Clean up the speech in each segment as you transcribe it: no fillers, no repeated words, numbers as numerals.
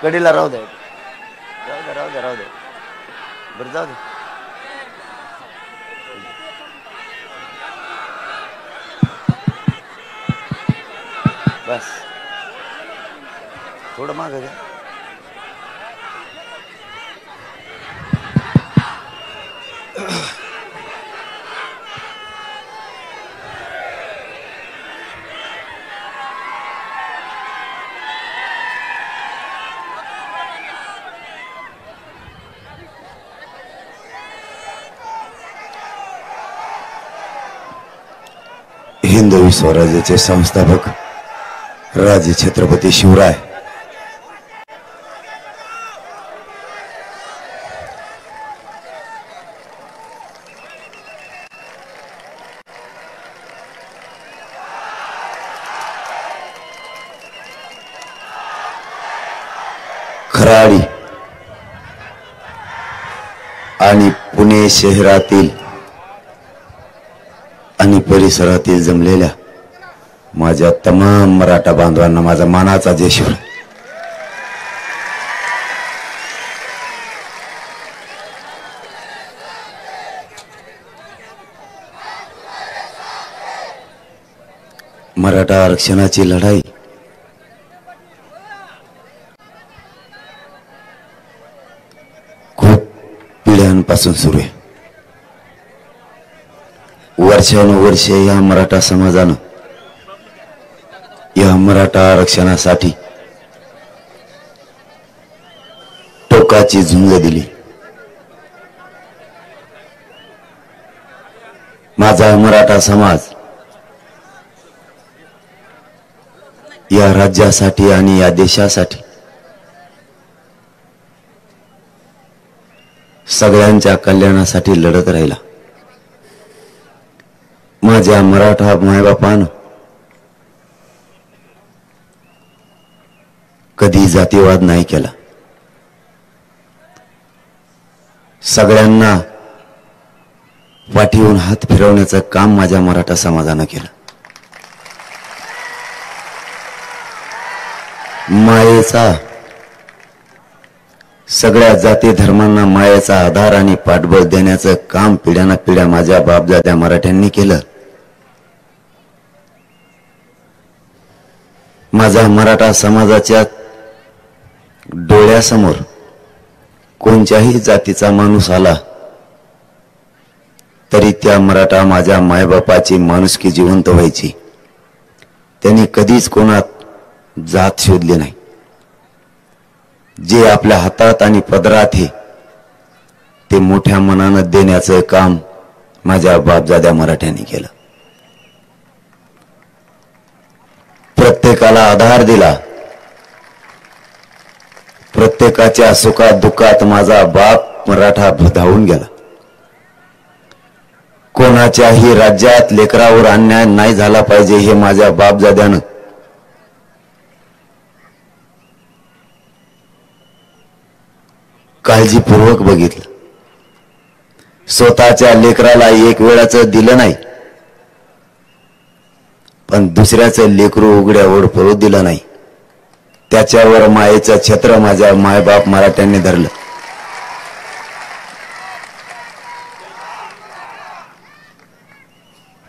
कडीला राहू दे राहू दे बरं जाऊ दे. बस थोडं मागं घ्या. हिंदवी स्वराज्याचे संस्थापक राजे छत्रपती शिवराय खराडी आणि पुणे शहरातील आणि परिसरातील जमलेल्या माझ्या तमाम मराठा बांधवांना माझा मानाचा जय शिवराय. मराठा आरक्षणाची लढाई खूप पिढ्यांपासून सुरू आहे. वर्षानुवर्षे या मराठा समाजानं या मराठा आरक्षणासाठी टोकाची झुंज दिली. माझा मराठा समाज या राज्यासाठी आणि या देशासाठी सगळ्यांच्या कल्याणासाठी लढत राहिला. माझ्या मराठा मायबापानं कधी जातीवाद नाही केला. सगळ्यांना पाठीवून हात फिरवण्याचं काम माझ्या मराठा समाजानं केलं. मायेचा सगळ्या जाती धर्मांना मायेचा आधार आणि पाठबळ देण्याचं काम पिढ्याना पिढ्या माझ्या बापदाद्या मराठ्यांनी केलं. माझ्या मराठा समाजाच्या डोळ्यासमोर कोणत्याही जातीचा माणूस आला तरी त्या मराठा माझ्या मायबापाची माणुसकी जिवंत व्हायची. त्यांनी कधीच कोणात जात शोधली नाही. जे आपल्या हातात आणि पदरात आहे ते मोठ्या मनानं देण्याचं काम माझ्या बापजाद्या मराठ्यांनी केलं. प्रत्येकाला आधार दिला. प्रत्येकाच्या सुखात दुःखात माझा बाप मराठा धावून गेला. कोणाच्याही राज्यात लेकरावर अन्याय नाही झाला पाहिजे हे माझ्या बापजाद्यानं काळजीपूर्वक बघितलं. स्वतःच्या लेकराला एक वेळाचं दिलं नाही, पण दुसऱ्याचं लेकरू उघड्यावर पळू दिलं नाही. त्याच्यावर मायेचं छत्र माझ्या मायबाप मराठ्यांनी धरलं.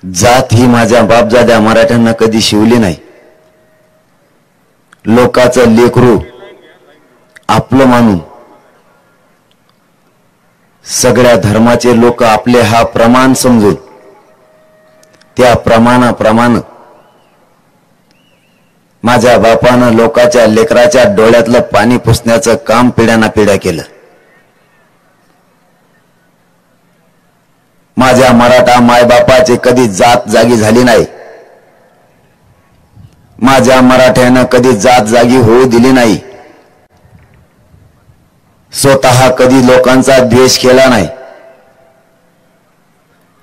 जात ही माझ्या बापजाद्या मराठ्यांना कधी शिवली नाही. लोकांचं लेकरू आपलं मानून सगळ्या धर्माचे लोक आपले हा प्रमाण समजून त्या प्रमाणाप्रमाणे माझ्या बापानं लोकांच्या लेकराच्या डोळ्यातलं पाणी पुसण्याचं काम पिढ्याना पिढ्या केलं. माझ्या मराठा मायबापाची कधी जात जागी झाली नाही. माझ्या मराठ्यानं कधी जात जागी होऊ दिली नाही. स्वतः कधी लोकांचा द्वेष केला नाही.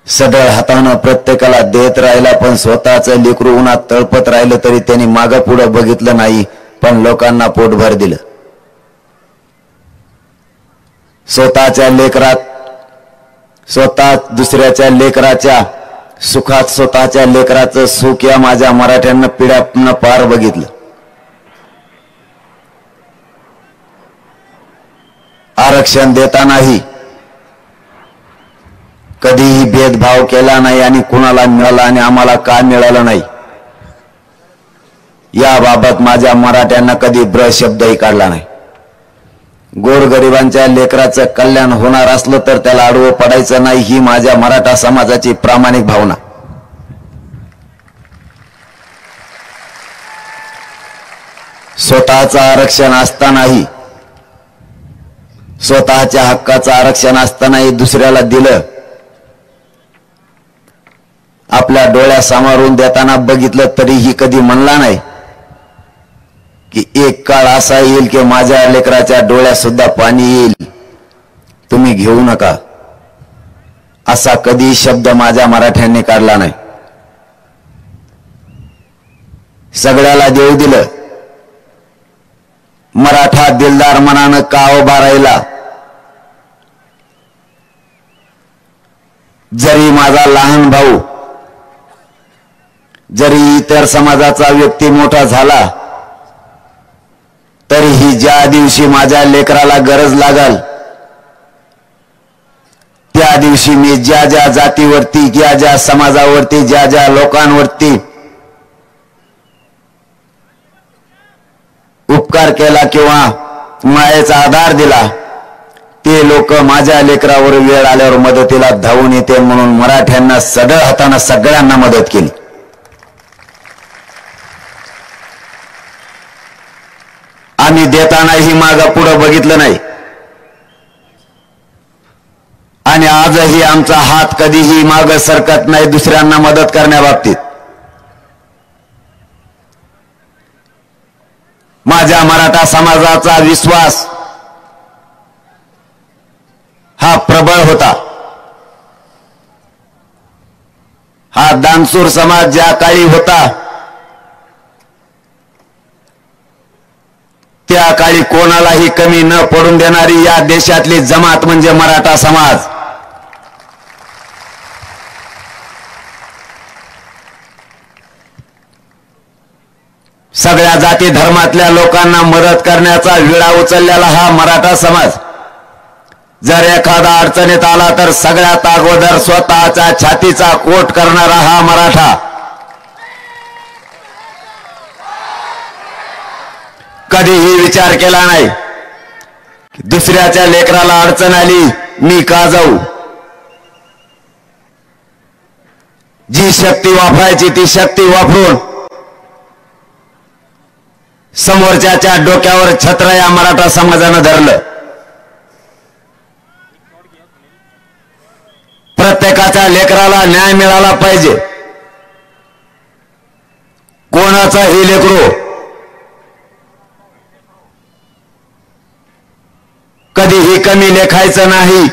सढळ हातानं प्रत्येकाला देत राहिला, पण स्वतःचं लेकरू उन्हात तळपत राहिलं तरी त्यांनी मागं पुढं बघितलं नाही, पण लोकांना पोटभर दिलं. स्वतःच्या लेकरात स्वतः दुसऱ्याच्या लेकराच्या सुखात स्वतःच्या लेकराचं सुख या माझ्या मराठ्यांना पिढ्यानं पार बघितलं. आरक्षण देतानाही कधीही भेदभाव केला नाही आणि कुणाला मिळाला आणि आम्हाला का मिळालं नाही याबाबत माझ्या मराठ्यांना कधी ब्र शब्दही काढला नाही. गोरगरिबांच्या लेकराचं कल्याण होणार असलं तर त्याला आडवं पडायचं नाही ही माझ्या मराठा समाजाची प्रामाणिक भावना. स्वतःचं आरक्षण असतानाही स्वतःच्या हक्काचं आरक्षण असतानाही दुसऱ्याला दिलं. आपल्या डोळ्यासमोरून देताना बघितलं तरीही कधी म्हणला नाही की एक काळ असा येईल की माझ्या लेकराच्या डोळ्यात सुद्धा पाणी येईल, तुम्ही घेऊ नका. असा कधी शब्द माझ्या मराठ्यांनी काढला नाही. सगळ्याला देऊ दिलं. मराठा दिलदार मनानं का उभा राहिला. जरी माझा लहान भाऊ, जरी इतर समाजाचा व्यक्ती मोठा झाला तरीही ज्या दिवशी माझ्या लेकराला गरज लागल त्या दिवशी मी ज्या ज्या जातीवरती, ज्या ज्या समाजावरती, ज्या ज्या लोकांवरती उपकार केला किंवा मायेचा आधार दिला ते लोक माझ्या लेकरावर वेळ आल्यावर मदतीला धावून येते म्हणून मराठ्यांना सढळ हाताने सगळ्यांना मदत केली. आम्ही देतानाही मागं पुढं बघितलं नाही आणि आजही आमचा हात कधीही मागं सरकत नाही दुसऱ्यांना मदत करण्याबाबतीत. माझ्या मराठा समाजाचा विश्वास हा प्रबळ होता. हा दानशूर समाज ज्या काळी होता त्या काळी कोणालाही कमी न पडून देणारी या देशातली जमात म्हणजे मराठा समाज. सगळ्या जाती धर्मातल्या लोकांना मदत करण्याचा विळा उचललेला हा मराठा समाज. जर एखादा अडचणीत आला तर सगळ्यात अगोदर स्वतःच्या छातीचा कोट करणारा हा मराठा. कधीही विचार केला नाही दुसऱ्याच्या लेकराला अडचण आली मी का जाऊ. जी शक्ती वापरायची ती शक्ती वापरून समोरच्याच्या डोक्यावर छत्र या मराठा समाजानं धरलं. प्रत्येकाच्या लेकराला न्याय मिळाला पाहिजे. कोणाचाही लेकरू कधीही कमी लेखायचं नाही.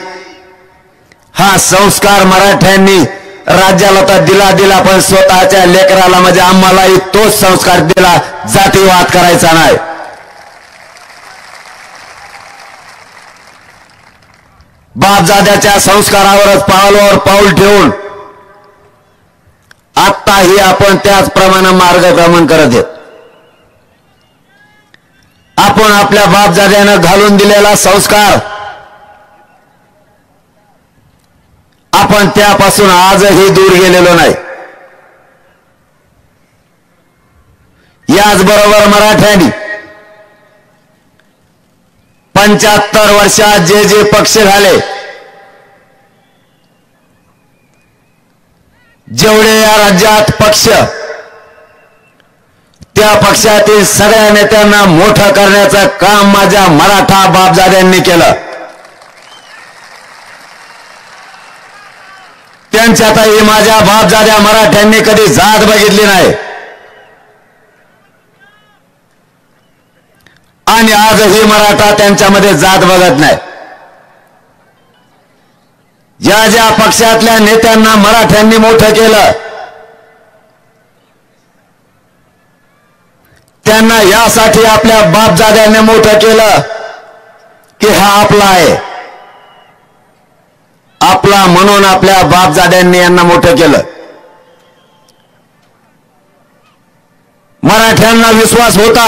हा संस्कार मराठ्यांनी राज्याला तर दिला पण स्वतःच्या लेकराला म्हणजे आम्हालाही तोच संस्कार दिला. जातीवाद करायचा नाही. बापजाद्याच्या संस्कारावरच पावलावर पाऊल ठेवून आत्ताही आपण त्याचप्रमाणे मार्गक्रमण करत आहेत. आपण आपल्या बापजाद्यानं घालून दिलेला संस्कार आपण त्यापासून आजही दूर गेलेलो नाही. याचबरोबर मराठ्यांनी 75 वर्षात जे जे पक्ष झाले, जेवढे या राज्यात पक्ष, त्या पक्षातील सगळ्या नेत्यांना मोठं करण्याचं काम माझ्या मराठा बापजाद्यांनी केलं. त्यांच्यातही माझ्या बापजाद्या मराठ्यांनी कधी जात बघितली नाही आणि आजही मराठा त्यांच्यामध्ये जात बघत नाही. ज्या ज्या पक्षातल्या नेत्यांना मराठ्यांनी मोठं केलं त्यांना यासाठी आपल्या बापजाद्यांनी मोठं केलं की हा आपला आहे, आपला म्हणून आपल्या बापजाद्यांनी यांना मोठं केलं. मराठ्यांना विश्वास होता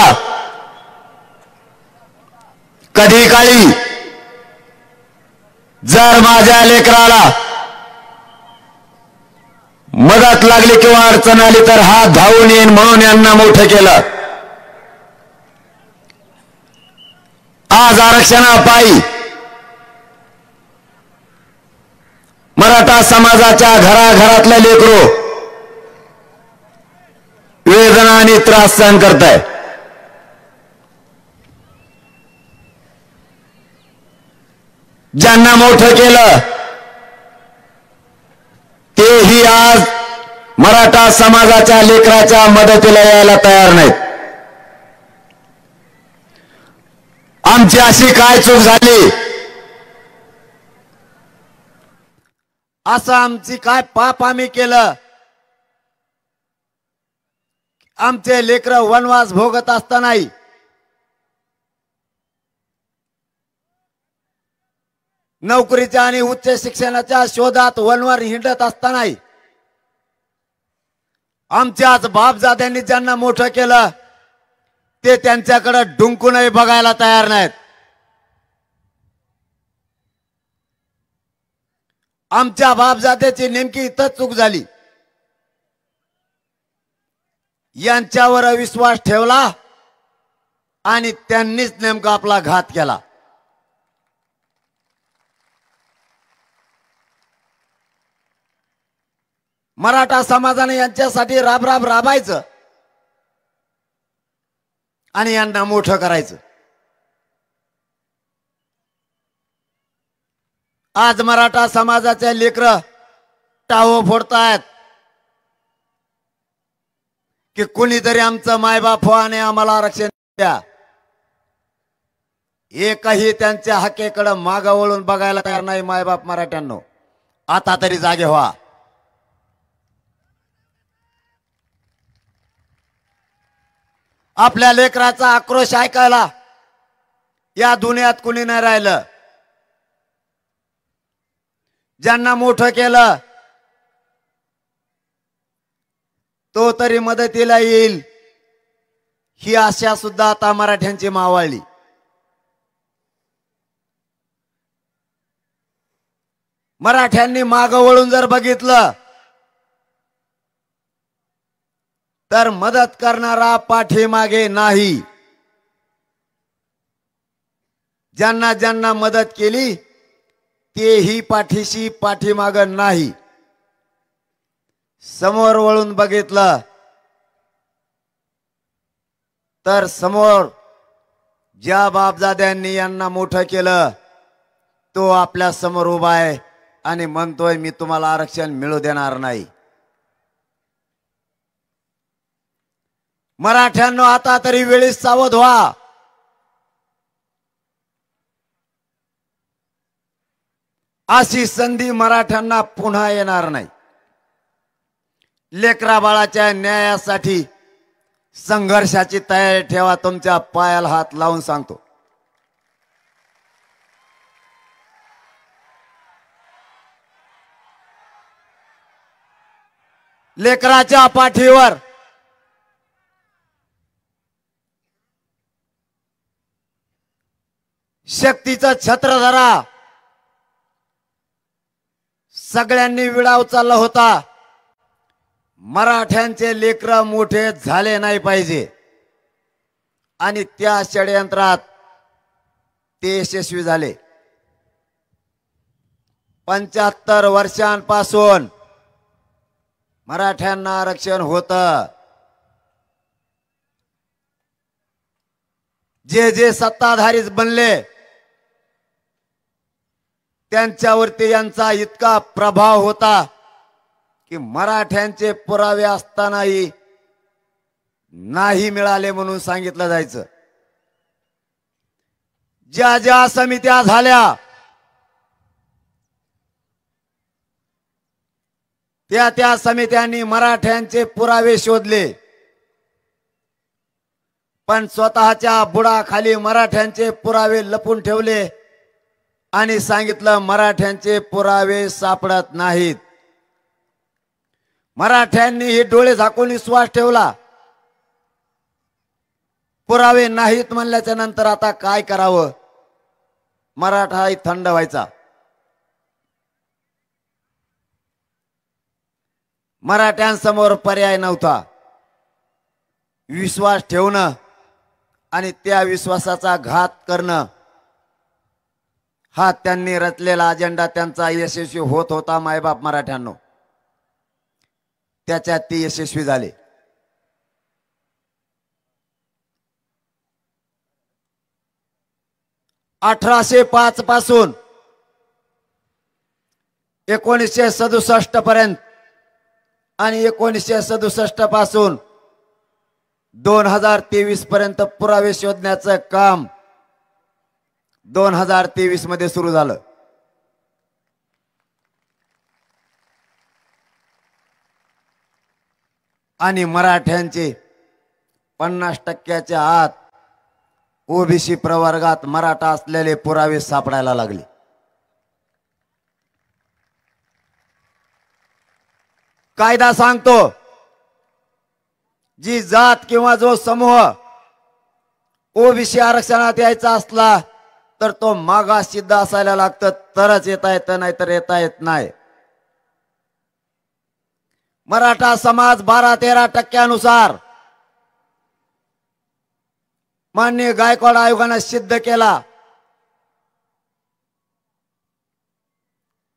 कधी काळी जर माझ्या लेकराला मदत लागली किंवा अडचण आली तर हा धावून येईन म्हणून यांना मोठं केलं. आज आरक्षणापायी मराठा समाजाच्या घराघरातले लेकरो वेदना आणि त्रास सहन करताय. ज्यांना मोठं केलं तेही आज मराठा समाजाच्या लेकराच्या मदतीला यायला तयार नाहीत. आमची अशी काय चूक झाली, असं आमची काय पाप आम्ही केलं, आमचे लेकरं वनवास भोगत असतानाही नोकरीच्या आणि उच्च शिक्षणाच्या शोधात वनवार हिंडत असतानाही आमच्याच बापजाद्यांनी ज्यांना मोठं केलं ते त्यांच्याकडे डुंकूनही बघायला तयार नाहीत. आमच्या बापजात्याची नेमकी इथंच चूक झाली. यांच्यावर विश्वास ठेवला आणि त्यांनीच नेमका आपला घात केला. मराठा समाजाने यांच्यासाठी राब राबायचं आणि यांना मोठं करायचं. आज मराठा समाजाचे लेकरं टाहो फोडतायत की कुणीतरी आमचं मायबाप हो आणि आम्हाला आरक्षण द्या. एकही त्यांच्या हक्केकडे मागं वळून बघायला तयार नाही मायबाप मराठ्यांनो. आता तरी जागे व्हा. आपल्या लेकराचा आक्रोश ऐकायला या दुनियात कुणी नाही राहिलं. ज्यांना मोठं केलं तो तरी मदतीला येईल ही आशा सुद्धा आता मराठ्यांची मावळली. मराठ्यांनी मागं वळून जर बघितलं तर मदत करणारा पाठीमागे नाही. ज्यांना ज्यांना मदत केली तेही पाठीशी पाठीमाग नाही. समोर वळून बघितलं तर समोर ज्या बापजाद्यांनी यांना मोठं केलं तो आपल्या समोर उभा आहे आणि म्हणतोय मी तुम्हाला आरक्षण मिळू देणार नाही. मराठ्यांनो आता तरी वेळीच सावध व्हा. अशी संधी मराठ्यांना पुन्हा येणार नाही. लेकरा बाळाच्या न्यायासाठी संघर्षाची तयारी ठेवा. तुमच्या पायाला हात लावून सांगतो. लेकराच्या पाठीवर शक्तीचं छत्र धरा. सगळ्यांनी विडा उचलला होता. मराठ्यांचे लेकर मोठे झाले नाही पाहिजे आणि त्या षडयंत्रात ते यशस्वी झाले. 75 वर्षांपासून मराठ्यांना आरक्षण होतं. जे जे सत्ताधारीच बनले त्यांच्यावरती यांचा इतका प्रभाव होता की मराठ्यांचे पुरावे असतानाही नाही मिळाले म्हणून सांगितलं जायचं. ज्या ज्या समित्या झाल्या त्या त्या समित्यांनी मराठ्यांचे पुरावे शोधले पण स्वतःच्या बुडाखाली मराठ्यांचे पुरावे लपून ठेवले आणि सांगितलं मराठ्यांचे पुरावे सापडत नाहीत. मराठ्यांनी हे डोळे झाकून विश्वास ठेवला. पुरावे नाहीत म्हणल्याच्या नंतर आता काय करावं. मराठाही थंड व्हायचा. मराठ्यांसमोर पर्याय नव्हता. विश्वास ठेवणं आणि त्या विश्वासाचा घात करणं हा त्यांनी रचलेला अजेंडा त्यांचा यशस्वी होत होता. मायबाप मराठ्यांनो, त्याच्यात ते यशस्वी झाले. (1805) पासून 1967 पर्यंत आणि 1967 पासून 2023 पर्यंत पुरावे शोधण्याचं काम 2023 मध्ये सुरू झालं. आणि मराठ्यांचे 50% आत ओबीसी प्रवर्गात मराठा असलेले पुरावे सापडायला लागले. कायदा सांगतो, जी जात किंवा जो समूह ओबीसी आरक्षणात यायचा असला तर तो मागास सिद्ध असायला लागतं, तरच येता येतं, नाही तर येता येत नाही. मराठा समाज 12-13% माननीय गायकवाड आयोगाने सिद्ध केला,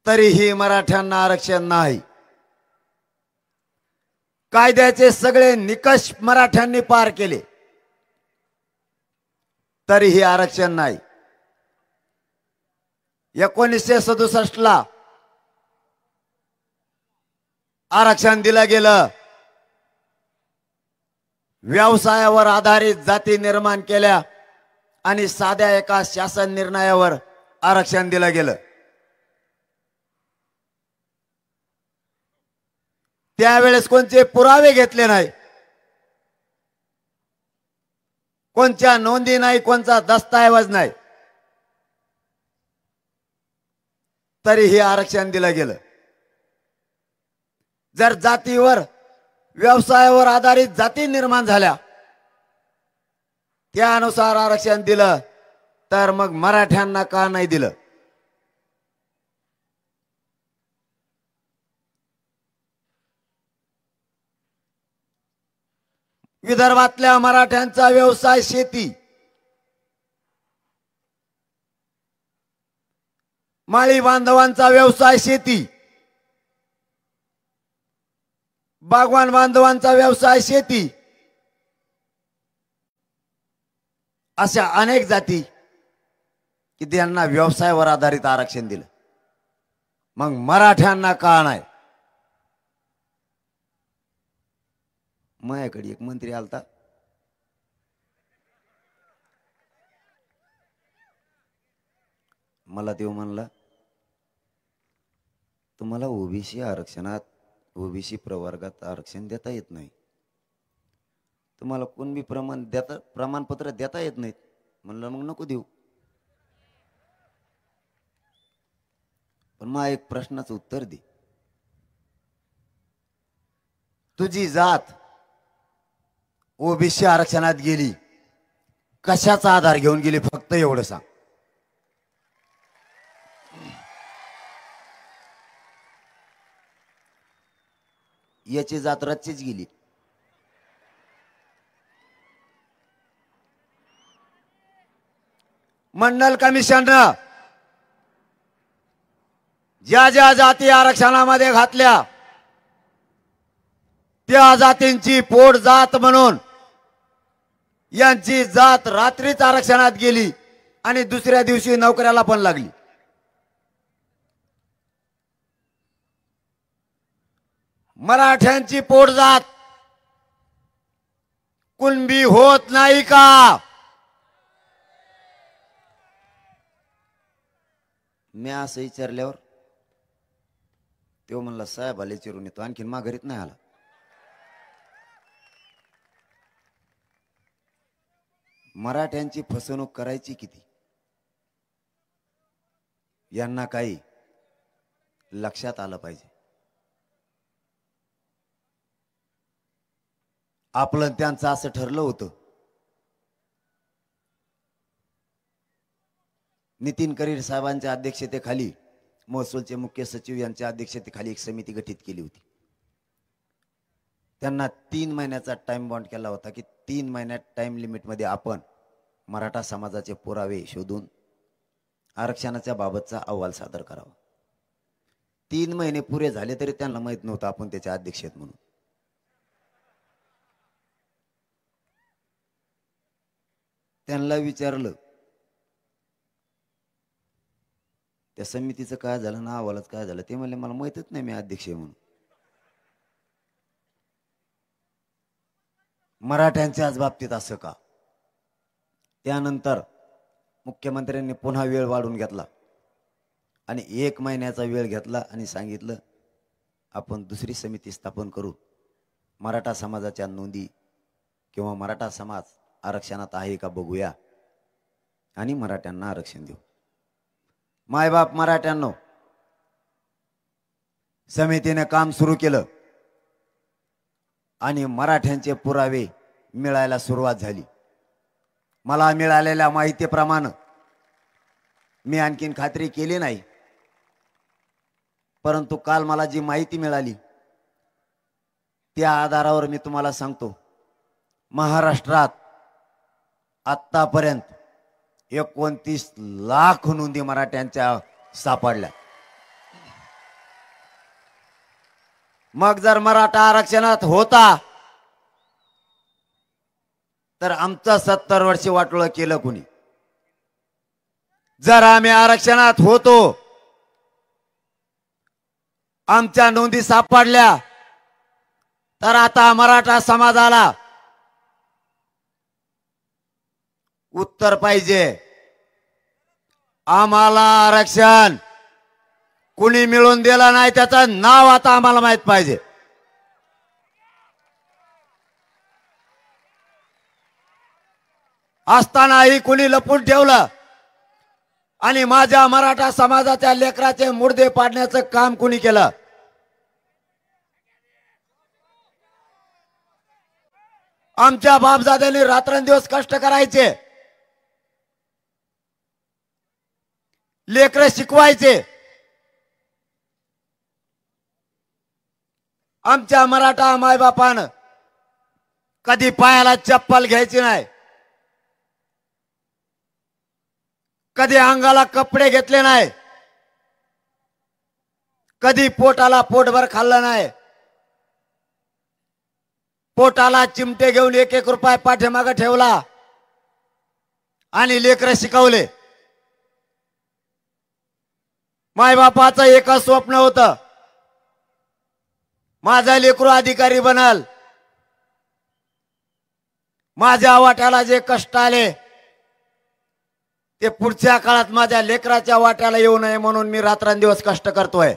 तरीही मराठ्यांना आरक्षण नाही. कायद्याचे सगळे निकष मराठ्यांनी पार केले, तरीही आरक्षण नाही. 1967 ला आरक्षण दिलं गेलं. व्यवसायावर आधारित जाती निर्माण केल्या आणि साध्या एका शासन निर्णयावर आरक्षण दिलं गेलं. त्यावेळेस कोणते पुरावे घेतले नाही, कोणत्या नोंदी नाही, कोणता दस्तऐवज नाही, तरीही आरक्षण दिलं गेलं. जर जातीवर व्यवसायावर आधारित जाती निर्माण झाल्या, त्यानुसार आरक्षण दिलं, तर मग मराठ्यांना का नाही दिलं? विदर्भातल्या मराठ्यांचा व्यवसाय शेती, माळी बांधवांचा व्यवसाय शेती, बागवान बांधवांचा व्यवसाय शेती, अशा अनेक जाती की त्यांना व्यवसायावर आधारित आरक्षण दिलं. मग मराठ्यांना का नाही? माझ्याकडे एक मंत्री आलता, मला देव म्हणला, तुम्हाला ओबीसी आरक्षणात ओबीसी प्रवर्गात आरक्षण देता येत नाही, तुम्हाला कोणबी प्रमाणपत्र देता येत नाहीत. म्हणलं मग नको देऊ. पण मग एक प्रश्नाचं उत्तर दे, तुझी जात ओबीसी आरक्षणात गेली, कशाचा आधार घेऊन गेली? फक्त एवढं सांग. याची जात रच्चीच गेली. मंडल कमिशननं ज्या ज्या जाती आरक्षणामध्ये घातल्या, त्या जातींची पोट जात म्हणून यांची जात रात्रीच आरक्षणात गेली आणि दुसऱ्या दिवशी नोकऱ्याला पण लागली. मराठ्यांची पोट जात कुणबी होत नाही का? मी असं विचारल्यावर तो म्हणला, साहेब आले चिरून येतो, आणखीन माघारीत नाही आला. मराठ्यांची फसवणूक करायची किती, यांना काही लक्षात आलं पाहिजे. आपलं त्यांचं असं ठरलं होतं, नितीन करीर साहेबांच्या अध्यक्षतेखाली महसूलचे मुख्य सचिव यांच्या अध्यक्षतेखाली एक समिती गठीत केली होती. त्यांना 3 महिन्याचा टाइम बॉन्ड केला होता की 3 महिन्यात टाइम लिमिटमध्ये आपण मराठा समाजाचे पुरावे शोधून आरक्षणाच्या बाबतचा अहवाल सादर करावा. 3 महिने पुरे झाले तरी त्यांना माहित नव्हतं आपण त्याचे अध्यक्ष आहेत म्हणून. त्यांना विचारलं त्या समितीचं काय झालं ना अहवालाच काय झालं, ते म्हणले मला माहितच नाही मी अध्यक्ष आहे म्हणून. मराठ्यांच्याच बाबतीत असं का? त्यानंतर मुख्यमंत्र्यांनी पुन्हा वेळ वाढून घेतला आणि 1 महिन्याचा वेळ घेतला आणि सांगितलं आपण दुसरी समिती स्थापन करू, मराठा समाजाच्या नोंदी किंवा मराठा समाज आरक्षणात आहे का बघूया आणि मराठ्यांना आरक्षण देऊ. मायबाप मराठ्यांनो, समितीने काम सुरू केलं आणि मराठ्यांचे पुरावे मिळायला सुरुवात झाली. मला मिळालेल्या माहितीप्रमाणे मी आणखीन खात्री केली नाही, परंतु काल मला जी माहिती मिळाली त्या आधारावर मी तुम्हाला सांगतो. महाराष्ट्रात आतापर्यंत 29 लाख नोंदी मराठ्यांच्या सापडल्या. मग जर मराठा आरक्षणात होता तर आमचं 70 वर्षे वाटोळं केलं कुणी? जर आम्ही आरक्षणात होतो, आमच्या नोंदी सापडल्या, तर आता मराठा समाजाला उत्तर पाहिजे. आम्हाला आरक्षण कुणी मिळून दिलं नाही त्याचं नाव आता आम्हाला माहित पाहिजे. असतानाही कुणी लपून ठेवलं आणि माझ्या मराठा समाजाच्या लेकराचे मुर्दे पाडण्याचं काम कुणी केलं? आमच्या बापदाद्यांनी रात्रंदिवस कष्ट करायचे, लेकरं शिकवायचे. आमच्या मराठा मायबापानं कधी पायाला चप्पल घ्यायची नाही, कधी अंगाला कपडे घेतले नाही, कधी पोटाला पोटभर खाल्लं नाही. पोटाला चिमटे घेऊन 1-1 रुपया पाठीमागे ठेवला आणि लेकरं शिकवले. मायबापाचं एकच स्वप्न होतं, माझा लेकरू अधिकारी बनल. माझ्या वाट्याला जे कष्ट आले ते पुढच्या काळात माझ्या लेकराच्या वाट्याला येऊ नये म्हणून मी रात्रंदिवस कष्ट करतोय.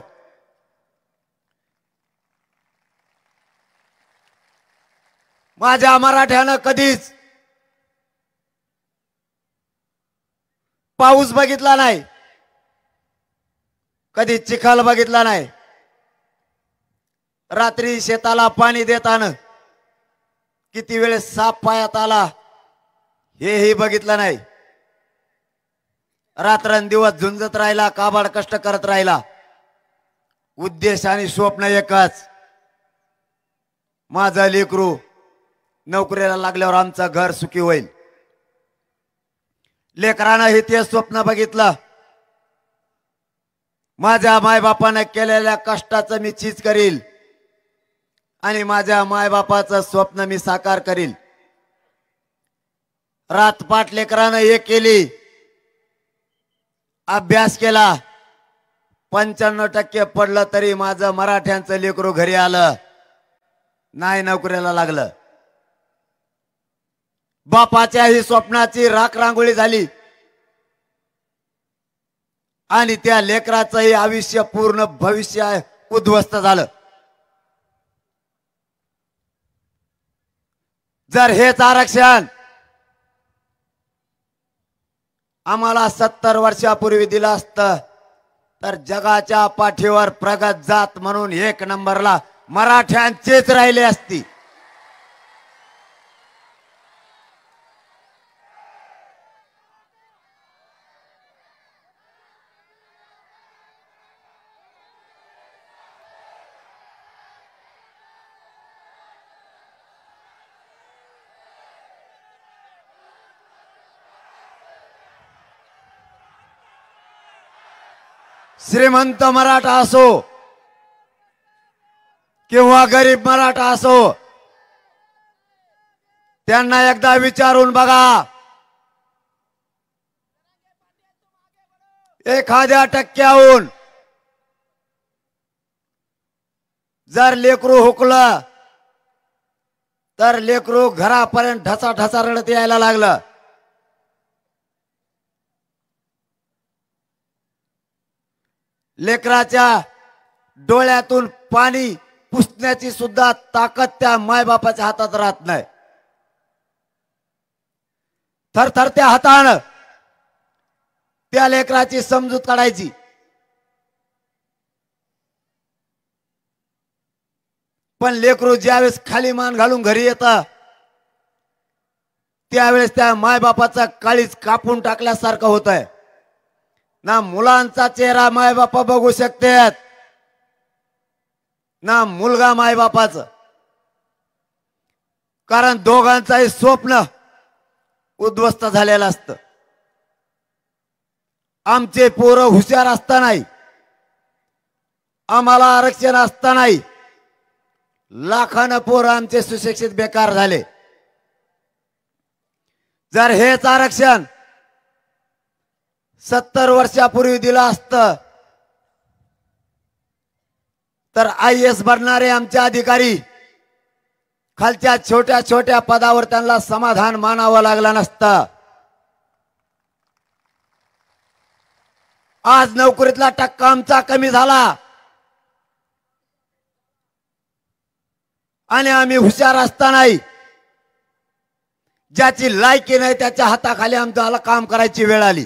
माझ्या मराठ्यानं कधीच पाऊस बघितला नाही, कधी चिखल बघितला नाही. रात्री शेताला पाणी देताना किती वेळेस साप पायात आला हेही बघितलं नाही. रात्रंदिवस झुंजत राहिला, काबाड कष्ट करत राहिला. उद्देश आणि स्वप्न एकच, माझा लेकरू नोकरीला लागल्यावर आमचं घर सुखी होईल. लेकरानं हे ते स्वप्न बघितलं. माझ्या मायबापाने केलेल्या कष्टाचं मी चीज करील आणि माझ्या मायबापाचं स्वप्न मी साकार करील. रातपाट लेकरानं हे केली, अभ्यास केला. 95% पडलं तरी माझं मराठ्यांचं लेकरू घरी आलं नाही, नोकरीला लागलं. बापाच्या ही स्वप्नाची राख रांगोळी झाली आणि त्या लेकराचंही आयुष्य पूर्ण भविष्य उद्ध्वस्त झालं. जर हेच आरक्षण आम्हाला 70 वर्षापूर्वी दिलं असतं तर जगाच्या पाठीवर प्रगत जात म्हणून 1 नंबरला मराठ्यांचेच राहिले असती. श्रीमंत मराठा असो किंवा गरीब मराठा असो, त्यांना एकदा विचारून बघा, 1% जर लेकरू हुकलं तर लेकरू घरापर्यंत ढसा ढसा रडत यायला लागलं. लेकराच्या डोळ्यातून पाणी पुसण्याची सुद्धा ताकद त्या मायबापाच्या हातात राहत नाही. थरथरत्या हातानं त्या लेकराची समजूत काढायची. पण लेकरू ज्यावेळेस खाली मान घालून घरी येतं त्यावेळेस त्या मायबापाचा काळीज कापून टाकल्यासारखं होतंय. ना मुलांचा चेहरा मायबापा बघू शकतात, ना मुलगा मायबापाचं. कारण दोघांचाही स्वप्न उद्ध्वस्त झालेलं असतं. आमचे पोरं हुशार असतानाही, आम्हाला आरक्षण असतानाही लाखानं पोरं आमचे सुशिक्षित बेकार झाले. जर हेच आरक्षण 70 वर्षापूर्वी दिलं असतं तर IAS बनणारे आमचे अधिकारी खालच्या छोट्या छोट्या पदावर त्यांना समाधान मानावं लागलं नसतं. आज नोकरीतला टक्का आमचा कमी झाला आणि आम्ही हुशार असतानाही ज्याची लायकी नाही त्याच्या हाताखाली आमच्याला काम करायची वेळ आली.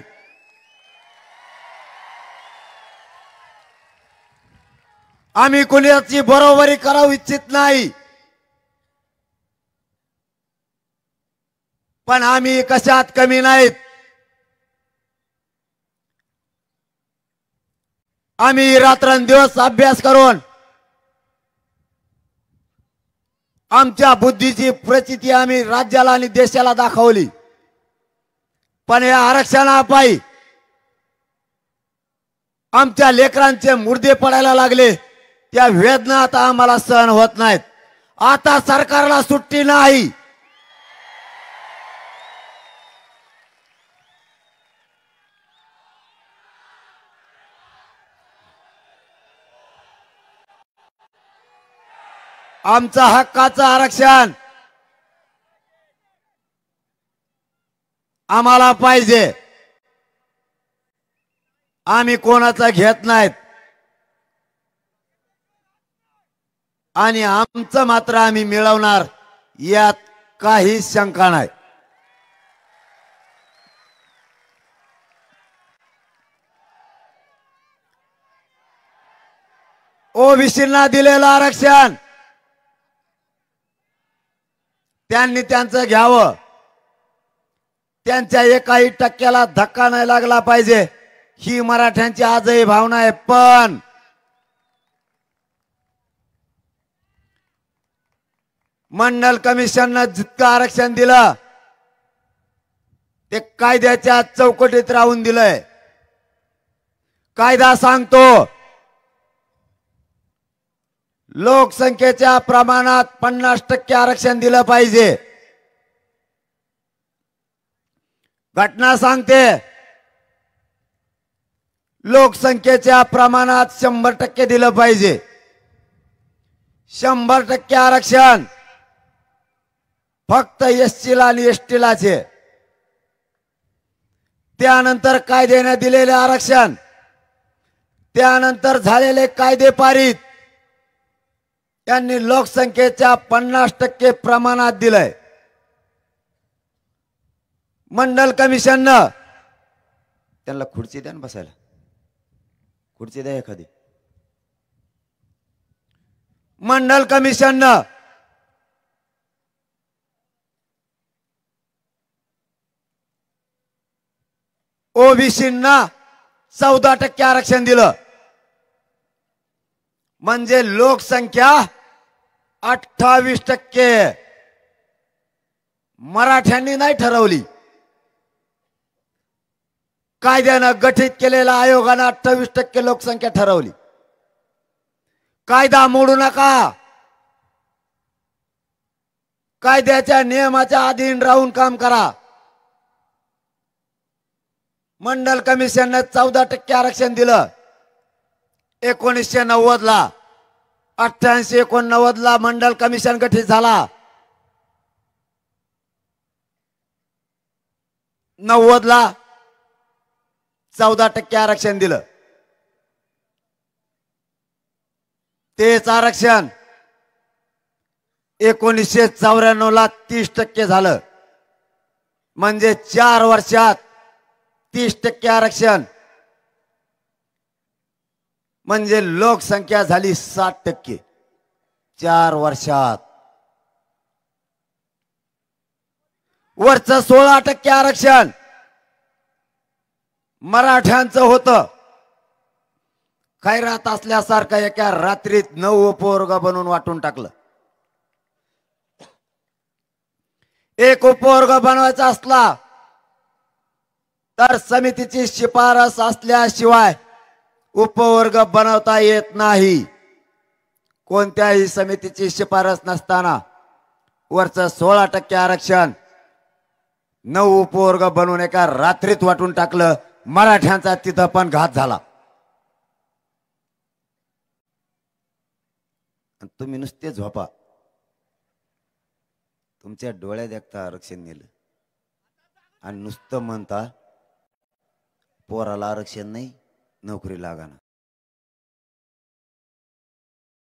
आम्ही कुणाची बरोबरी करावू इच्छित नाही, पण आम्ही कशात कमी नाहीत. आम्ही रात्रंदिवस अभ्यास करून आमच्या बुद्धीची प्रचिती आम्ही राज्याला आणि देशाला दाखवली. पण या आरक्षणापायी आमच्या लेकरांचे मुर्दे पडायला लागले. त्या वेदना आता आम्हाला सहन होत नाहीत. आता सरकारला सुट्टी नाही. आमचा हक्काचं आरक्षण आम्हाला पाहिजे. आम्ही कोणाचं घेत नाहीत आणि आमचं मात्र आम्ही मिळवणार यात काही शंका नाही. ओबीसींना दिलेलं आरक्षण त्यांनी त्यांचं घ्यावं. त्यांच्या 1% धक्का नाही लागला पाहिजे ही मराठ्यांची आजही भावना आहे. पण मंडल कमिशननं जितकं आरक्षण दिलं ते कायद्याच्या चौकटीत राहून दिलंय. कायदा सांगतो लोकसंख्येच्या प्रमाणात 50% आरक्षण दिलं पाहिजे. घटना सांगते लोकसंख्येच्या प्रमाणात 100% दिलं पाहिजे. 100% आरक्षण फक्त SC ला आणि ST लाच आहे. त्यानंतर कायद्याने दिलेले आरक्षण, त्यानंतर झालेले कायदे पारित त्यांनी लोकसंख्येच्या 50% प्रमाणात दिलंय. मंडल कमिशननं त्यांना खुर्ची द्या ना बसायला, खुर्ची द्या एखादी. मंडल कमिशननं ओबीसींना 14% आरक्षण दिलं. म्हणजे लोकसंख्या 28% मराठ्यांनी नाही ठरवली. कायद्यानं गठीत केलेल्या आयोगानं 28% लोकसंख्या ठरवली. कायदा मोडू नका, कायद्याच्या नियमाच्या अधीन राहून काम करा. मंडल कमिशनने 14% आरक्षण दिलं 1990 ला. 88-89 ला मंडल कमिशन गठीत झाला. 90 ला 14% आरक्षण दिलं. तेच आरक्षण 1994 ला 30% झालं. म्हणजे 4 वर्षात 30% आरक्षण, म्हणजे लोकसंख्या झाली 60%. 4 वर्षात. वरचं 16% आरक्षण मराठ्यांचं होतं. खैरात असल्यासारखं एका रात्रीत 9 उपवर्ग बनवून वाटून टाकलं. एक उपवर्ग बनवायचा असला तर समितीची शिफारस असल्याशिवाय उपवर्ग बनवता येत नाही. कोणत्याही समितीची शिफारस नसताना वरचं 16% आरक्षण 9 उपवर्ग बनवून एका रात्रीत वाटून टाकलं. मराठ्यांचा तिथं पण घात झाला. तुम्ही नुसते झोपा, तुमच्या डोळ्यात एकटा आरक्षण नेलं आणि नुसतं म्हणता पोराला आरक्षण नाही, नोकरी लागाना.